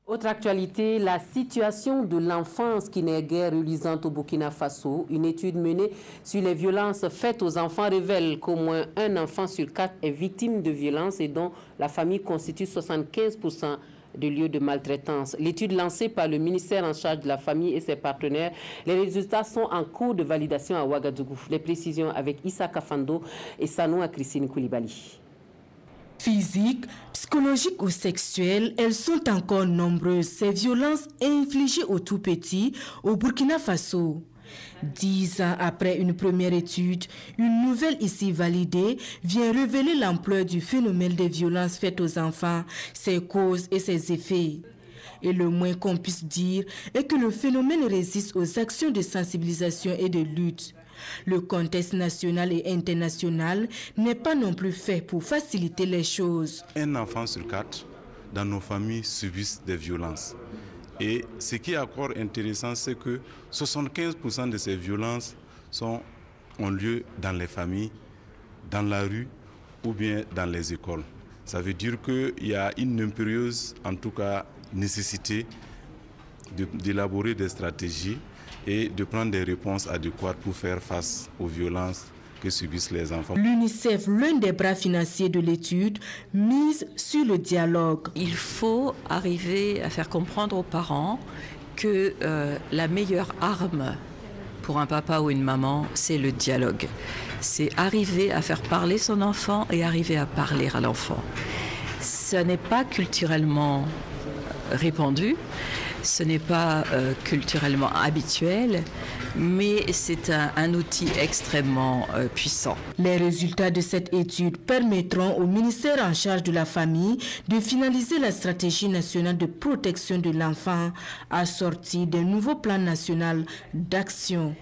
Autre actualité, la situation de l'enfance qui n'est guère reluisante au Burkina Faso. Une étude menée sur les violences faites aux enfants révèle qu'au moins un enfant sur 4 est victime de violences et dont la famille constitue 75% de lieux de maltraitance. L'étude lancée par le ministère en charge de la famille et ses partenaires, les résultats sont en cours de validation à Ouagadougou. Les précisions avec Issa Kafando et Sanoua Christine Koulibaly. Physiques, psychologiques ou sexuelles, elles sont encore nombreuses, ces violences infligées aux tout-petits au Burkina Faso. 10 ans après une première étude, une nouvelle ici validée vient révéler l'ampleur du phénomène des violences faites aux enfants, ses causes et ses effets. Et le moins qu'on puisse dire est que le phénomène résiste aux actions de sensibilisation et de lutte. Le contexte national et international n'est pas non plus fait pour faciliter les choses. Un enfant sur 4 dans nos familles subissent des violences. Et ce qui est encore intéressant, c'est que 75% de ces violences ont lieu dans les familles, dans la rue ou bien dans les écoles. Ça veut dire qu'il y a une impérieuse, en tout cas, nécessité d'élaborer des stratégies et de prendre des réponses adéquates pour faire face aux violences que subissent les enfants. L'UNICEF, l'un des bras financiers de l'étude, mise sur le dialogue. Il faut arriver à faire comprendre aux parents que la meilleure arme pour un papa ou une maman, c'est le dialogue. C'est arriver à faire parler son enfant et arriver à parler à l'enfant. Ça n'est pas culturellement répandu. Ce n'est pas culturellement habituel, mais c'est un outil extrêmement puissant. Les résultats de cette étude permettront au ministère en charge de la famille de finaliser la stratégie nationale de protection de l'enfant assortie d'un nouveau plan national d'action.